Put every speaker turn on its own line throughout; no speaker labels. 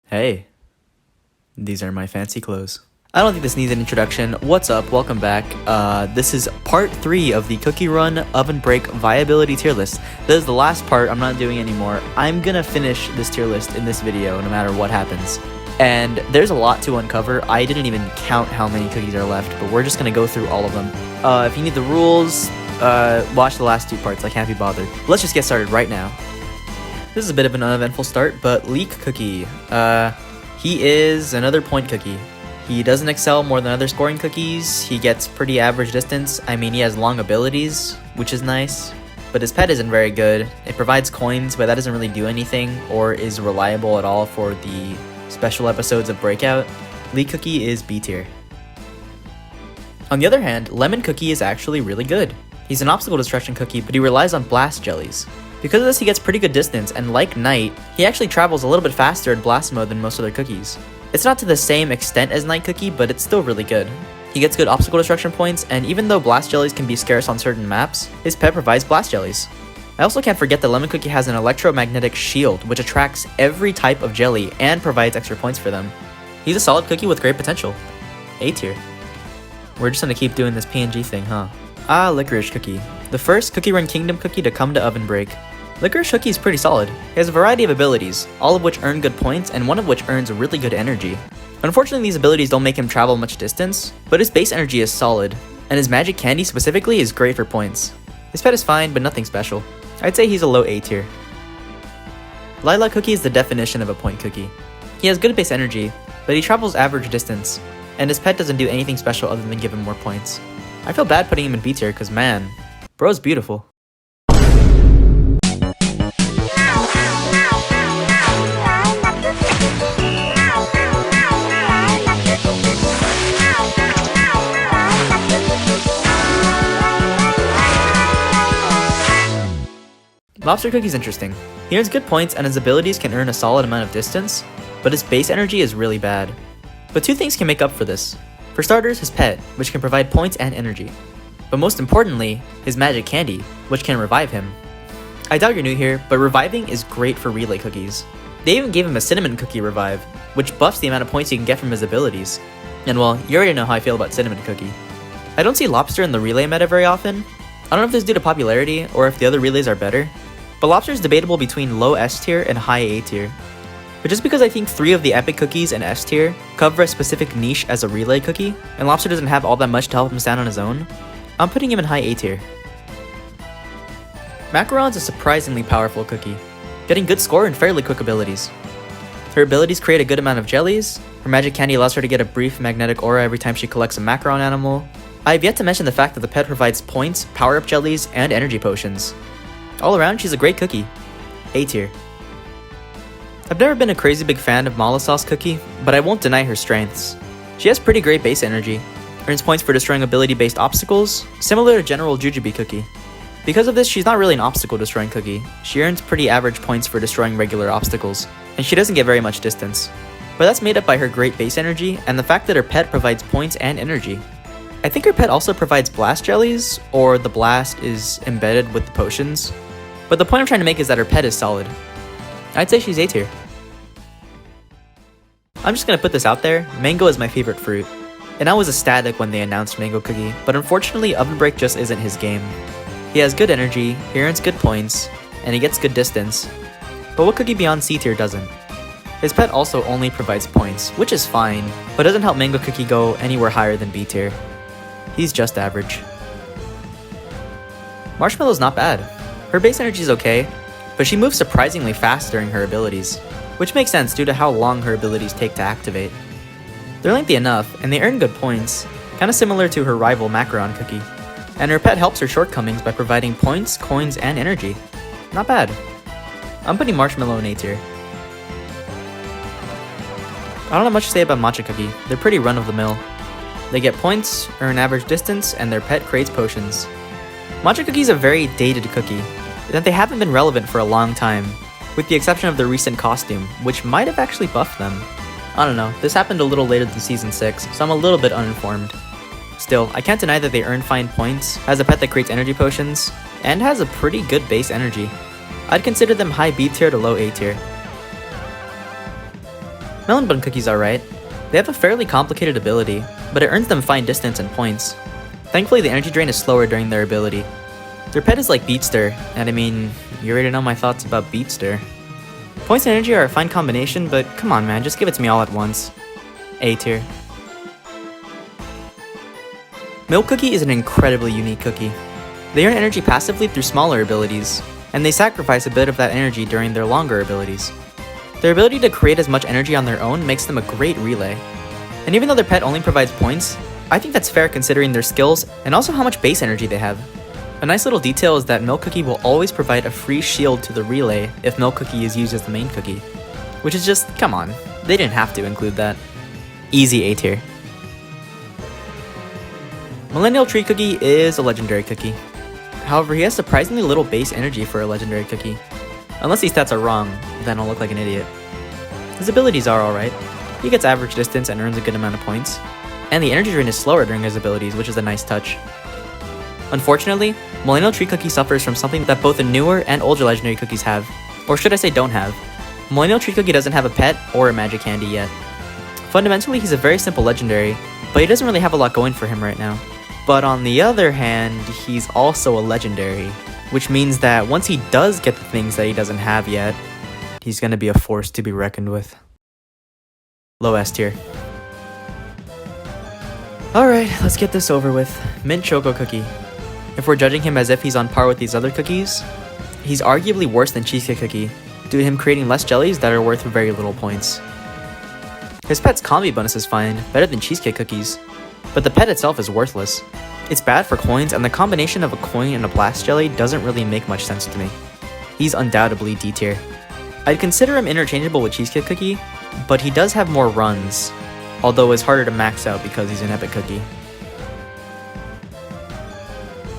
Hey, these are my fancy clothes. I don't think this needs an introduction. What's up? Welcome back. This is part 3 of the Cookie Run Ovenbreak Viability tier list. This is the last part. I'm not doing anymore. I'm gonna finish this tier list in this video no matter what happens. And there's a lot to uncover. I didn't even count how many cookies are left, but we're just gonna go through all of them. If you need the rules, watch the last 2 parts. I can't be bothered. Let's just get started right now. This is a bit of an uneventful start, but Leek Cookie. He is another point cookie. He doesn't excel more than other scoring cookies. He gets pretty average distance. I mean, he has long abilities, which is nice. But his pet isn't very good. It provides coins, but that doesn't really do anything or is reliable at all for the special episodes of Breakout. Leek Cookie is B tier. On the other hand, Lemon Cookie is actually really good. He's an obstacle destruction cookie, but he relies on blast jellies. Because of this, he gets pretty good distance, and like Night, he actually travels a little bit faster in blast mode than most other cookies. It's not to the same extent as Night Cookie, but it's still really good. He gets good obstacle destruction points, and even though blast jellies can be scarce on certain maps, his pet provides blast jellies. I also can't forget that Lemon Cookie has an electromagnetic shield, which attracts every type of jelly and provides extra points for them. He's a solid cookie with great potential. A tier. We're just gonna keep doing this PNG thing, huh? Licorice Cookie. The first Cookie Run Kingdom cookie to come to Ovenbreak. Licorice Cookie is pretty solid. He has a variety of abilities, all of which earn good points and one of which earns really good energy. Unfortunately, these abilities don't make him travel much distance, but his base energy is solid, and his magic candy specifically is great for points. His pet is fine, but nothing special. I'd say he's a low A tier. Lilac Cookie is the definition of a point cookie. He has good base energy, but he travels average distance, and his pet doesn't do anything special other than give him more points. I feel bad putting him in B tier because man, bro's beautiful. Lobster Cookie's interesting. He earns good points and his abilities can earn a solid amount of distance, but his base energy is really bad. But 2 things can make up for this. For starters, his pet, which can provide points and energy. But most importantly, his magic candy, which can revive him. I doubt you're new here, but reviving is great for relay cookies. They even gave him a cinnamon cookie revive, which buffs the amount of points you can get from his abilities. And well, you already know how I feel about cinnamon cookie. I don't see lobster in the relay meta very often. I don't know if this is due to popularity or if the other relays are better. But lobster is debatable between low S tier and high A tier. But just because I think 3 of the epic cookies in S tier cover a specific niche as a relay cookie, and lobster doesn't have all that much to help him stand on his own, I'm putting him in high A tier. Macaron's a surprisingly powerful cookie, getting good score and fairly quick abilities. Her abilities create a good amount of jellies, her magic candy allows her to get a brief magnetic aura every time she collects a macaron animal. I have yet to mention the fact that the pet provides points, power-up jellies, and energy potions. All around, she's a great cookie. A tier. I've never been a crazy big fan of Mala Sauce Cookie, but I won't deny her strengths. She has pretty great base energy, earns points for destroying ability-based obstacles, similar to General Jujube Cookie. Because of this, she's not really an obstacle-destroying cookie. She earns pretty average points for destroying regular obstacles, and she doesn't get very much distance. But that's made up by her great base energy and the fact that her pet provides points and energy. I think her pet also provides blast jellies, or the blast is embedded with the potions. But the point I'm trying to make is that her pet is solid. I'd say she's A tier. I'm just gonna put this out there, mango is my favorite fruit. And I was ecstatic when they announced Mango Cookie, but unfortunately Ovenbreak just isn't his game. He has good energy, he earns good points, and he gets good distance. But what cookie beyond C tier doesn't? His pet also only provides points, which is fine, but doesn't help Mango Cookie go anywhere higher than B tier. He's just average. Marshmallow's not bad. Her base energy is okay, but she moves surprisingly fast during her abilities, which makes sense due to how long her abilities take to activate. They're lengthy enough, and they earn good points, kinda similar to her rival Macaron Cookie. And her pet helps her shortcomings by providing points, coins, and energy. Not bad. I'm putting Marshmallow in A tier. I don't have much to say about Matcha Cookie, they're pretty run-of-the-mill. They get points, earn average distance, and their pet creates potions. Matcha Cookie is a very dated cookie, that they haven't been relevant for a long time, with the exception of their recent costume, which might have actually buffed them. I don't know, this happened a little later than Season 6, so I'm a little bit uninformed. Still, I can't deny that they earn fine points, has a pet that creates energy potions, and has a pretty good base energy. I'd consider them high B tier to low A tier. Melon Bun Cookies are right. They have a fairly complicated ability, but it earns them fine distance and points. Thankfully, the energy drain is slower during their ability. Their pet is like Beatster, and I mean, you already know my thoughts about Beatster. Points and energy are a fine combination, but come on man, just give it to me all at once. A tier. Milk Cookie is an incredibly unique cookie. They earn energy passively through smaller abilities, and they sacrifice a bit of that energy during their longer abilities. Their ability to create as much energy on their own makes them a great relay. And even though their pet only provides points, I think that's fair considering their skills and also how much base energy they have. A nice little detail is that Milk Cookie will always provide a free shield to the relay if Milk Cookie is used as the main cookie. Which is just, come on, they didn't have to include that. Easy A tier. Millennial Tree Cookie is a legendary cookie. However, he has surprisingly little base energy for a legendary cookie. Unless these stats are wrong, then I'll look like an idiot. His abilities are alright. He gets average distance and earns a good amount of points. And the energy drain is slower during his abilities, which is a nice touch. Unfortunately, Millennial Tree Cookie suffers from something that both the newer and older legendary cookies have. Or should I say don't have. Millennial Tree Cookie doesn't have a pet or a magic candy yet. Fundamentally, he's a very simple legendary, but he doesn't really have a lot going for him right now. But on the other hand, he's also a legendary, which means that once he does get the things that he doesn't have yet, he's gonna be a force to be reckoned with. Low S tier. Alright, let's get this over with. Mint Choco Cookie. If we're judging him as if he's on par with these other cookies, he's arguably worse than Cheesecake Cookie, due to him creating less jellies that are worth very little points. His pet's combi bonus is fine, better than Cheesecake Cookies, but the pet itself is worthless. It's bad for coins, and the combination of a coin and a blast jelly doesn't really make much sense to me. He's undoubtedly D tier. I'd consider him interchangeable with Cheesecake Cookie, but he does have more runs, although it's harder to max out because he's an epic cookie.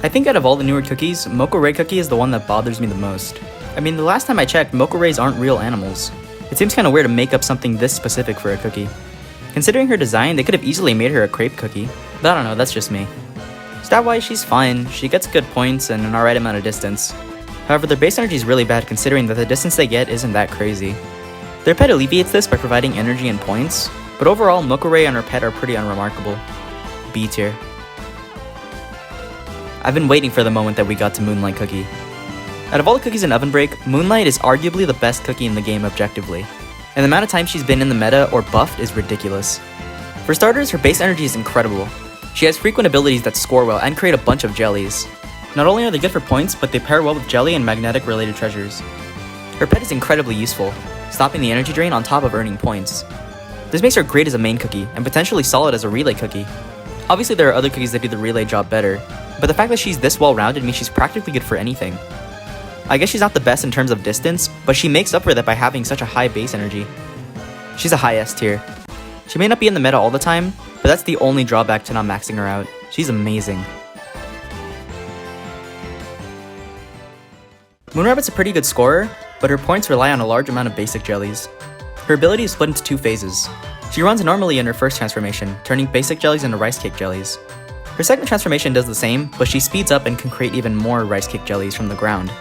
I think out of all the newer cookies, Mocha Ray Cookie is the one that bothers me the most. I mean, the last time I checked, Mocha Rays aren't real animals. It seems kinda weird to make up something this specific for a cookie. Considering her design, they could have easily made her a crepe cookie, but I don't know, that's just me. Stat-wise, she's fine, she gets good points and an alright amount of distance. However, their base energy is really bad considering that the distance they get isn't that crazy. Their pet alleviates this by providing energy and points, but overall, Mocha Ray and her pet are pretty unremarkable. B tier. I've been waiting for the moment that we got to Moonlight Cookie. Out of all the cookies in Ovenbreak, Moonlight is arguably the best cookie in the game objectively, and the amount of time she's been in the meta or buffed is ridiculous. For starters, her base energy is incredible. She has frequent abilities that score well and create a bunch of jellies. Not only are they good for points, but they pair well with jelly and magnetic related treasures. Her pet is incredibly useful, stopping the energy drain on top of earning points. This makes her great as a main cookie, and potentially solid as a relay cookie. Obviously there are other cookies that do the relay job better, but the fact that she's this well rounded means she's practically good for anything. I guess she's not the best in terms of distance, but she makes up for that by having such a high base energy. She's a high S tier. She may not be in the meta all the time, but that's the only drawback to not maxing her out. She's amazing. Moonrabbit's a pretty good scorer, but her points rely on a large amount of basic jellies. Her ability is split into two phases. She runs normally in her first transformation, turning basic jellies into rice cake jellies. Her second transformation does the same, but she speeds up and can create even more rice cake jellies from the ground.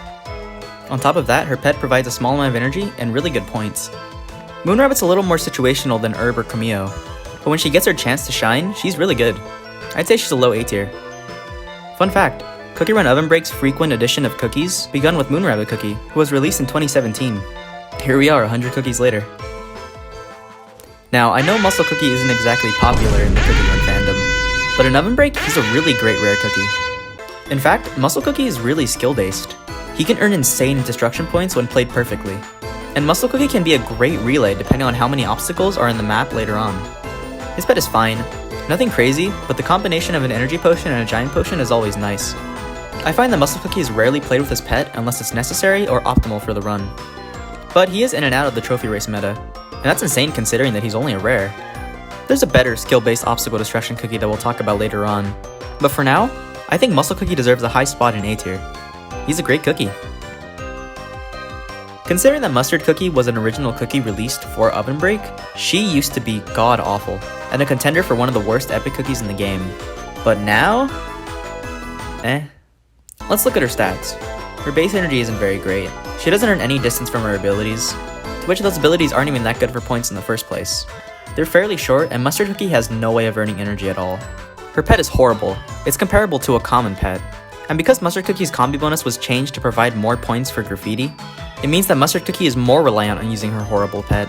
On top of that, her pet provides a small amount of energy and really good points. Moonrabbit's a little more situational than Herb or Camille, but when she gets her chance to shine, she's really good. I'd say she's a low A tier. Fun fact, Cookie Run Ovenbreak's frequent edition of cookies begun with Moonrabbit Cookie, who was released in 2017. Here we are 100 cookies later. Now, I know Muscle Cookie isn't exactly popular in the Cookie Run fandom, but in Ovenbreak, he's a really great rare cookie. In fact, Muscle Cookie is really skill-based. He can earn insane destruction points when played perfectly, and Muscle Cookie can be a great relay depending on how many obstacles are in the map later on. His pet is fine, nothing crazy, but the combination of an energy potion and a giant potion is always nice. I find that Muscle Cookie is rarely played with his pet unless it's necessary or optimal for the run. But he is in and out of the trophy race meta, and that's insane considering that he's only a rare. There's a better skill-based obstacle destruction cookie that we'll talk about later on, but for now, I think Muscle Cookie deserves a high spot in A tier. He's a great cookie. Considering that Mustard Cookie was an original cookie released for Ovenbreak, she used to be god-awful, and a contender for one of the worst epic cookies in the game. But now? Let's look at her stats. Her base energy isn't very great. She doesn't earn any distance from her abilities. To which of those abilities aren't even that good for points in the first place. They're fairly short, and Mustard Cookie has no way of earning energy at all. Her pet is horrible. It's comparable to a common pet. And because Mustard Cookie's combi bonus was changed to provide more points for graffiti, it means that Mustard Cookie is more reliant on using her horrible pet.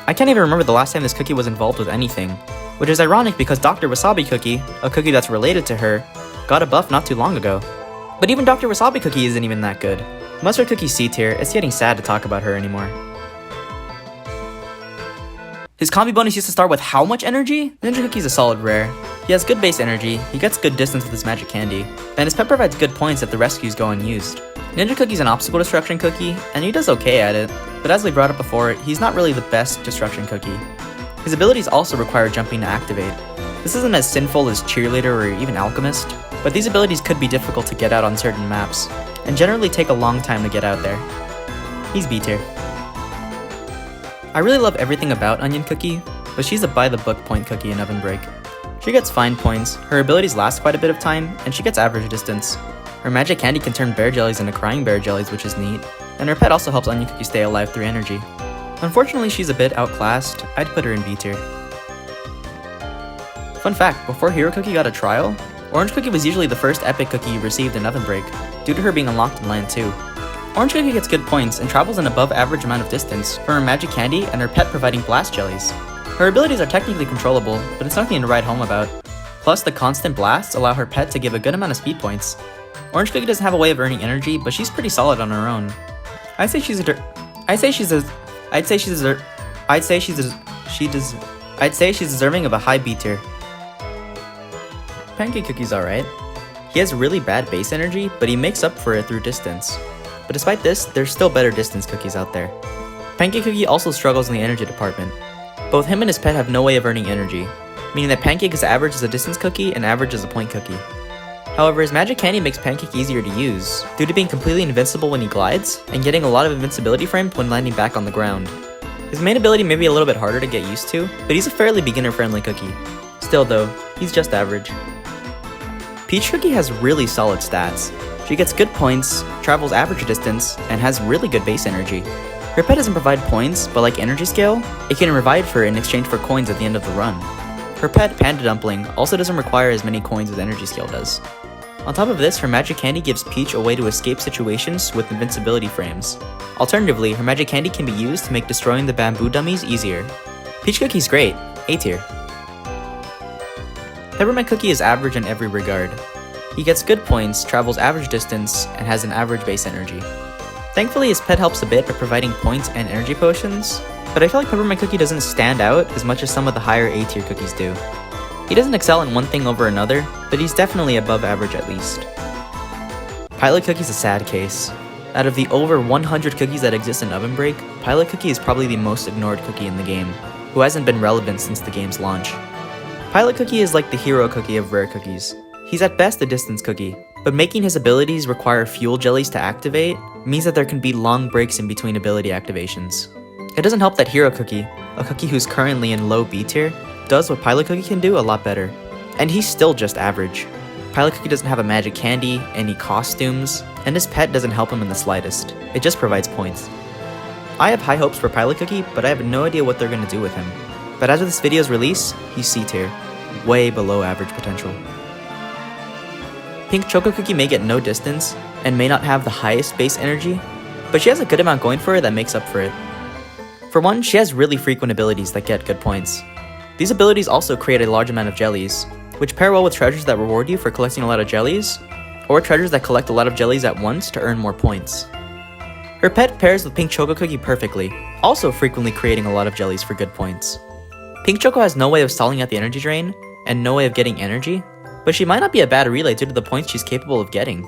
I can't even remember the last time this cookie was involved with anything, which is ironic because Dr. Wasabi Cookie, a cookie that's related to her, got a buff not too long ago. But even Dr. Wasabi Cookie isn't even that good. Mustard Cookie C tier, it's getting sad to talk about her anymore. His combi bonus used to start with how much energy? Ninja Cookie's a solid rare. He has good base energy, he gets good distance with his magic candy, and his pet provides good points if the rescues go unused. Ninja Cookie's an obstacle destruction cookie, and he does okay at it, but as we brought up before, he's not really the best destruction cookie. His abilities also require jumping to activate. This isn't as sinful as Cheerleader or even Alchemist, but these abilities could be difficult to get out on certain maps, and generally take a long time to get out there. He's B tier. I really love everything about Onion Cookie, but she's a by-the-book point cookie in Ovenbreak. She gets fine points, her abilities last quite a bit of time, and she gets average distance. Her magic candy can turn bear jellies into crying bear jellies, which is neat, and her pet also helps Onion Cookie stay alive through energy. Unfortunately, she's a bit outclassed. I'd put her in B tier. Fun fact, before Hero Cookie got a trial, Orange Cookie was usually the first epic cookie you received in Ovenbreak, due to her being unlocked in Land 2. Orange Cookie gets good points and travels an above average amount of distance from her magic candy and her pet providing blast jellies. Her abilities are technically controllable, but it's nothing to write home about. Plus, the constant blasts allow her pet to give a good amount of speed points. Orange Cookie doesn't have a way of earning energy, but she's pretty solid on her own. I'd say she's deserving of a high B tier. Pancake Cookie's alright. He has really bad base energy, but he makes up for it through distance. But despite this, there's still better distance cookies out there. Pancake Cookie also struggles in the energy department. Both him and his pet have no way of earning energy, meaning that Pancake is average as a distance cookie and average as a point cookie. However, his magic candy makes Pancake easier to use, due to being completely invincible when he glides, and getting a lot of invincibility framed when landing back on the ground. His main ability may be a little bit harder to get used to, but he's a fairly beginner-friendly cookie. Still though, he's just average. Peach Cookie has really solid stats. She gets good points, travels average distance, and has really good base energy. Her pet doesn't provide points, but like Energy Scale, it can revive her in exchange for coins at the end of the run. Her pet, Panda Dumpling, also doesn't require as many coins as Energy Scale does. On top of this, her magic candy gives Peach a way to escape situations with invincibility frames. Alternatively, her magic candy can be used to make destroying the bamboo dummies easier. Peach Cookie's great, A tier. Peppermint Cookie is average in every regard. He gets good points, travels average distance, and has an average base energy. Thankfully, his pet helps a bit by providing points and energy potions, but I feel like Peppermint Cookie doesn't stand out as much as some of the higher A tier cookies do. He doesn't excel in one thing over another, but he's definitely above average at least. Pilot Cookie's a sad case. Out of the over 100 cookies that exist in Ovenbreak, Pilot Cookie is probably the most ignored cookie in the game, who hasn't been relevant since the game's launch. Pilot Cookie is like the hero cookie of rare cookies. He's at best a distance cookie, but making his abilities require fuel jellies to activate means that there can be long breaks in between ability activations. It doesn't help that Hero Cookie, a cookie who's currently in low B tier, does what Pilot Cookie can do a lot better. And he's still just average. Pilot Cookie doesn't have a magic candy, any costumes, and his pet doesn't help him in the slightest. It just provides points. I have high hopes for Pilot Cookie, but I have no idea what they're going to do with him. But as of this video's release, he's C tier, way below average potential. Pink Choco Cookie may get no distance, and may not have the highest base energy, but she has a good amount going for her that makes up for it. For one, she has really frequent abilities that get good points. These abilities also create a large amount of jellies, which pair well with treasures that reward you for collecting a lot of jellies, or treasures that collect a lot of jellies at once to earn more points. Her pet pairs with Pink Choco Cookie perfectly, also frequently creating a lot of jellies for good points. Pink Choco has no way of stalling at the energy drain, and no way of getting energy, but she might not be a bad relay due to the points she's capable of getting.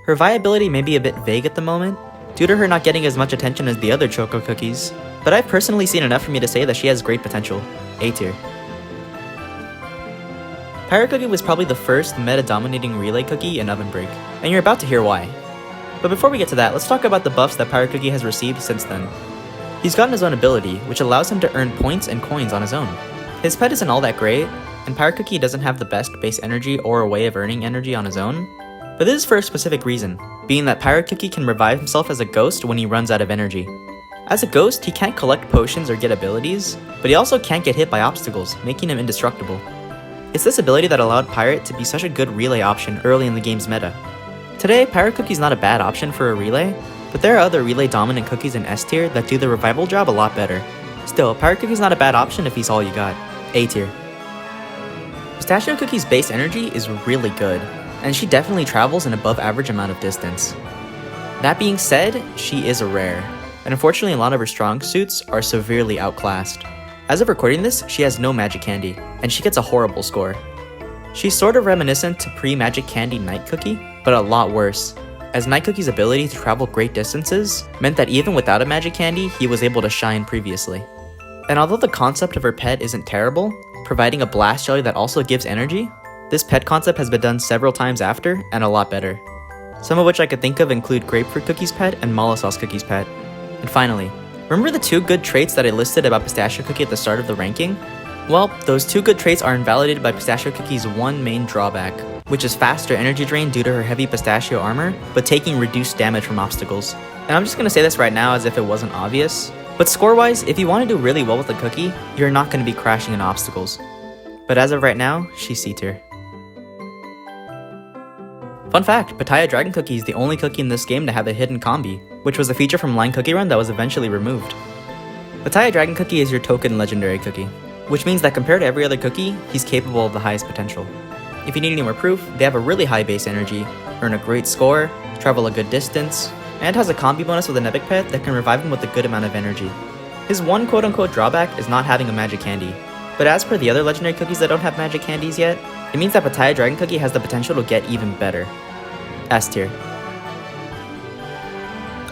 Her viability may be a bit vague at the moment, due to her not getting as much attention as the other Choco Cookies, but I've personally seen enough for me to say that she has great potential, A tier. Pirate Cookie was probably the first meta-dominating relay cookie in Ovenbreak, and you're about to hear why. But before we get to that, let's talk about the buffs that Pirate Cookie has received since then. He's gotten his own ability, which allows him to earn points and coins on his own. His pet isn't all that great, and Pirate Cookie doesn't have the best base energy or a way of earning energy on his own, but this is for a specific reason, being that Pirate Cookie can revive himself as a ghost when he runs out of energy. As a ghost, he can't collect potions or get abilities, but he also can't get hit by obstacles, making him indestructible. It's this ability that allowed Pirate to be such a good relay option early in the game's meta. Today, Pirate Cookie's not a bad option for a relay, but there are other relay dominant cookies in S tier that do the revival job a lot better. Still, Pirate Cookie's not a bad option if he's all you got. A tier. Pistachio Cookie's base energy is really good, and she definitely travels an above average amount of distance. That being said, she is a rare, and unfortunately a lot of her strong suits are severely outclassed. As of recording this, she has no magic candy, and she gets a horrible score. She's sort of reminiscent to pre-magic candy Night Cookie, but a lot worse, as Night Cookie's ability to travel great distances meant that even without a magic candy, he was able to shine previously. And although the concept of her pet isn't terrible, providing a blast jelly that also gives energy, this pet concept has been done several times after, and a lot better. Some of which I could think of include Grapefruit Cookie's pet and Mollisauce Cookie's pet. And finally, remember the 2 good traits that I listed about Pistachio Cookie at the start of the ranking? Well, those 2 good traits are invalidated by Pistachio Cookie's one main drawback, which is faster energy drain due to her heavy pistachio armor, but taking reduced damage from obstacles. And I'm just gonna say this right now as if it wasn't obvious, but score-wise, if you want to do really well with the cookie, you're not going to be crashing into obstacles. But as of right now, she's C tier. Fun fact, Pitaya Dragon Cookie is the only cookie in this game to have a hidden combi, which was a feature from Line Cookie Run that was eventually removed. Pitaya Dragon Cookie is your token legendary cookie, which means that compared to every other cookie, he's capable of the highest potential. If you need any more proof, they have a really high base energy, earn a great score, travel a good distance, and has a combi bonus with an epic pet that can revive him with a good amount of energy. His one quote-unquote drawback is not having a magic candy, but as per the other legendary cookies that don't have magic candies yet, it means that Pitaya Dragon Cookie has the potential to get even better. S tier.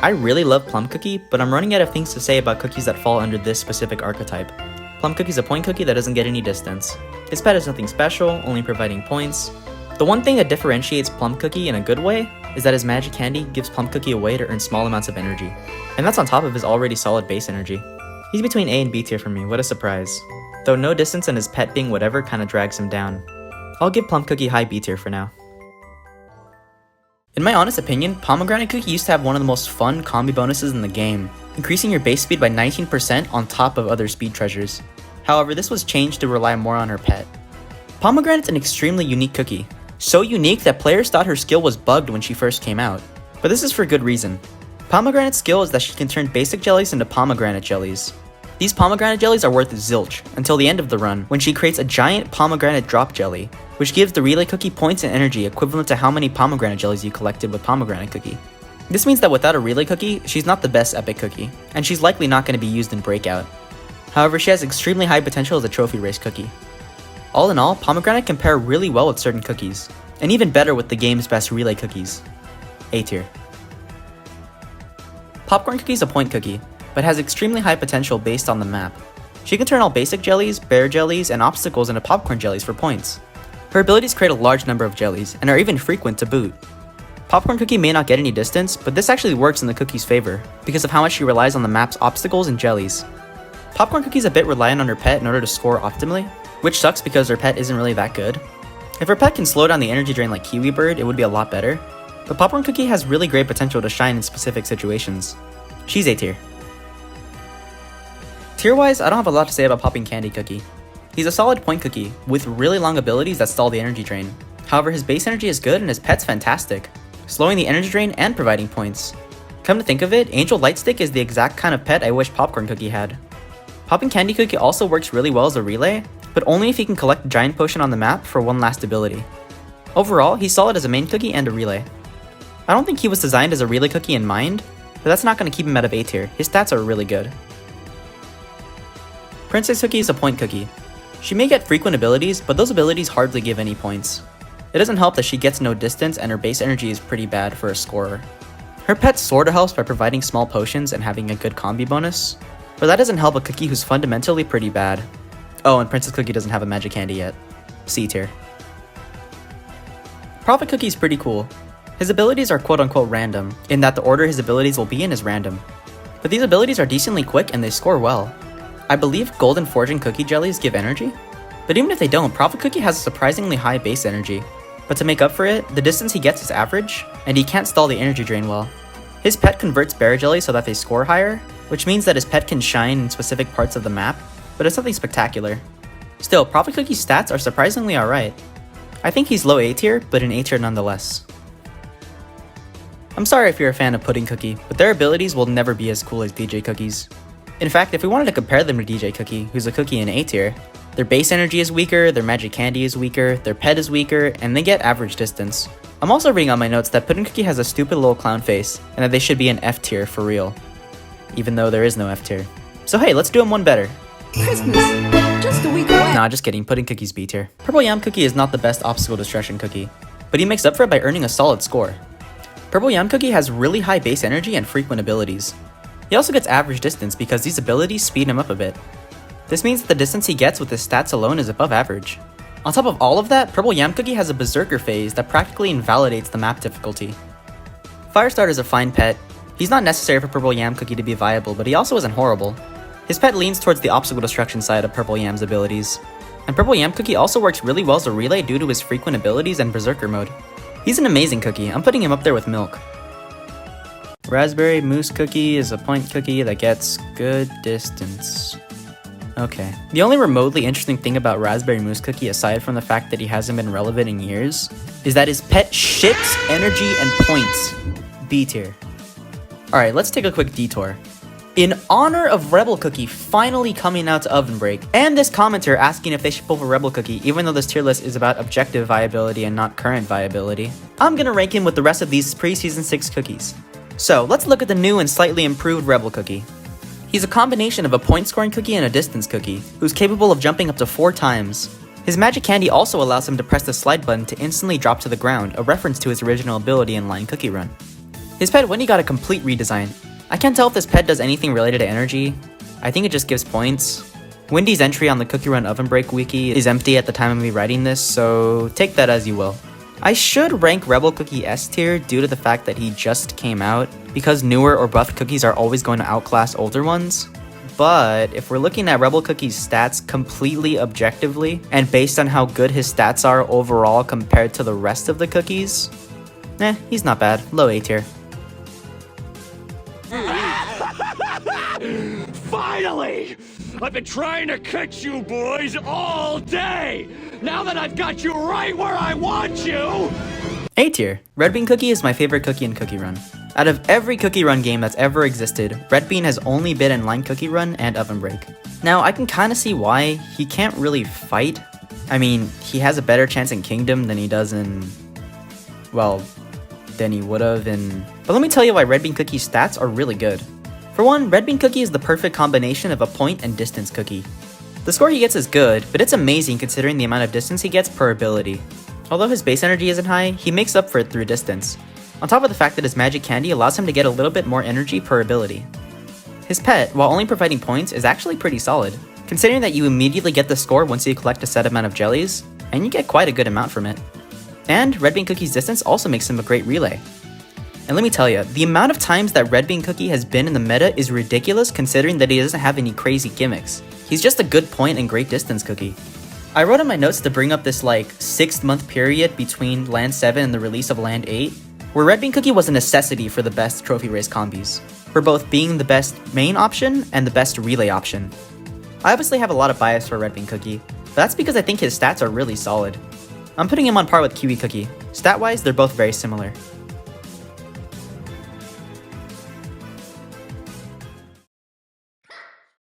I really love Plum Cookie, but I'm running out of things to say about cookies that fall under this specific archetype. Plum Cookie's a point cookie that doesn't get any distance. His pet is nothing special, only providing points. The one thing that differentiates Plum Cookie in a good way is that his magic candy gives Plum Cookie a way to earn small amounts of energy, and that's on top of his already solid base energy. He's between A and B tier for me, what a surprise. Though no distance and his pet being whatever kinda drags him down. I'll give Plum Cookie high B tier for now. In my honest opinion, Pomegranate Cookie used to have one of the most fun combi bonuses in the game, increasing your base speed by 19% on top of other speed treasures. However, this was changed to rely more on her pet. Pomegranate's an extremely unique cookie. So unique that players thought her skill was bugged when she first came out. But this is for good reason. Pomegranate's skill is that she can turn basic jellies into pomegranate jellies. These pomegranate jellies are worth zilch until the end of the run, when she creates a giant pomegranate drop jelly, which gives the relay cookie points and energy equivalent to how many pomegranate jellies you collected with pomegranate cookie. This means that without a relay cookie, she's not the best epic cookie, and she's likely not going to be used in Breakout. However, she has extremely high potential as a trophy race cookie. All in all, Pomegranate can pair really well with certain cookies, and even better with the game's best relay cookies. A tier. Popcorn Cookie is a point cookie, but has extremely high potential based on the map. She can turn all basic jellies, bear jellies, and obstacles into popcorn jellies for points. Her abilities create a large number of jellies, and are even frequent to boot. Popcorn Cookie may not get any distance, but this actually works in the cookie's favor, because of how much she relies on the map's obstacles and jellies. Popcorn Cookie's a bit reliant on her pet in order to score optimally, which sucks because her pet isn't really that good. If her pet can slow down the energy drain like Kiwi Bird, it would be a lot better, but Popcorn Cookie has really great potential to shine in specific situations. She's A tier. Tier-wise, I don't have a lot to say about Popping Candy Cookie. He's a solid point cookie, with really long abilities that stall the energy drain. However, his base energy is good and his pet's fantastic, slowing the energy drain and providing points. Come to think of it, Angel Lightstick is the exact kind of pet I wish Popcorn Cookie had. Popping Candy Cookie also works really well as a relay, but only if he can collect a giant potion on the map for one last ability. Overall, he's solid as a main cookie and a relay. I don't think he was designed as a relay cookie in mind, but that's not going to keep him out of A tier. His stats are really good. Princess Cookie is a point cookie. She may get frequent abilities, but those abilities hardly give any points. It doesn't help that she gets no distance and her base energy is pretty bad for a scorer. Her pet sorta helps by providing small potions and having a good combi bonus, but that doesn't help a cookie who's fundamentally pretty bad. Oh, and Princess Cookie doesn't have a magic candy yet. C tier. Prophet Cookie is pretty cool. His abilities are quote-unquote random, in that the order his abilities will be in is random. But these abilities are decently quick and they score well. I believe Golden Forging Cookie Jellies give energy, but even if they don't, Prophet Cookie has a surprisingly high base energy. But to make up for it, the distance he gets is average, and he can't stall the energy drain well. His pet converts Berry Jelly so that they score higher, which means that his pet can shine in specific parts of the map, but it's nothing spectacular. Still, Prophet Cookie's stats are surprisingly alright. I think he's low A tier, but an A tier nonetheless. I'm sorry if you're a fan of Pudding Cookie, but their abilities will never be as cool as DJ Cookie's. In fact, if we wanted to compare them to DJ Cookie, who's a cookie in A tier, their base energy is weaker, their magic candy is weaker, their pet is weaker, and they get average distance. I'm also reading on my notes that Pudding Cookie has a stupid little clown face, and that they should be an F tier for real. Even though there is no F tier. So hey, let's do them one better.
Christmas, just a week away.
Nah, just kidding, Pudding Cookie's B tier. Purple Yam Cookie is not the best obstacle destruction cookie, but he makes up for it by earning a solid score. Purple Yam Cookie has really high base energy and frequent abilities. He also gets average distance because these abilities speed him up a bit. This means that the distance he gets with his stats alone is above average. On top of all of that, Purple Yam Cookie has a Berserker phase that practically invalidates the map difficulty. Firestart is a fine pet. He's not necessary for Purple Yam Cookie to be viable, but he also isn't horrible. His pet leans towards the obstacle destruction side of Purple Yam's abilities. And Purple Yam Cookie also works really well as a relay due to his frequent abilities and Berserker mode. He's an amazing cookie, I'm putting him up there with Milk. Raspberry Mousse Cookie is a point cookie that gets good distance. Okay. The only remotely interesting thing about Raspberry Mousse Cookie, aside from the fact that he hasn't been relevant in years, is that his pet shits energy and points. B tier. Alright, let's take a quick detour. In honor of Rebel Cookie finally coming out to Ovenbreak, and this commenter asking if they should pull for Rebel Cookie even though this tier list is about objective viability and not current viability, I'm gonna rank him with the rest of these pre-season 6 cookies. So, let's look at the new and slightly improved Rebel Cookie. He's a combination of a point scoring cookie and a distance cookie, who's capable of jumping up to 4 times. His magic candy also allows him to press the slide button to instantly drop to the ground, a reference to his original ability in Line Cookie Run. His pet Winnie got a complete redesign. I can't tell if this pet does anything related to energy. I think it just gives points. Wendy's entry on the Cookie Run Ovenbreak wiki is empty at the time of me writing this, so take that as you will. I should rank Rebel Cookie S tier due to the fact that he just came out, because newer or buffed cookies are always going to outclass older ones. But if we're looking at Rebel Cookie's stats completely objectively, and based on how good his stats are overall compared to the rest of the cookies, he's not bad, low A tier.
Finally! I've been trying to catch you boys all day! Now that I've got you right where I want you!
A tier. Red Bean Cookie is my favorite cookie in Cookie Run. Out of every Cookie Run game that's ever existed, Red Bean has only been in Line Cookie Run and Ovenbreak. Now, I can kinda see why. He can't really fight. I mean, he has a better chance in Kingdom than he does in... well, than he would've in... But let me tell you why Red Bean Cookie's stats are really good. For one, Red Bean Cookie is the perfect combination of a point and distance cookie. The score he gets is good, but it's amazing considering the amount of distance he gets per ability. Although his base energy isn't high, he makes up for it through distance, on top of the fact that his magic candy allows him to get a little bit more energy per ability. His pet, while only providing points, is actually pretty solid, considering that you immediately get the score once you collect a set amount of jellies, and you get quite a good amount from it. And Red Bean Cookie's distance also makes him a great relay. And let me tell you, the amount of times that Red Bean Cookie has been in the meta is ridiculous considering that he doesn't have any crazy gimmicks. He's just a good point and great distance cookie. I wrote in my notes to bring up this 6-month period between Land 7 and the release of Land 8, where Red Bean Cookie was a necessity for the best trophy race combis, for both being the best main option and the best relay option. I obviously have a lot of bias for Red Bean Cookie, but that's because I think his stats are really solid. I'm putting him on par with Kiwi Cookie. Stat-wise, they're both very similar.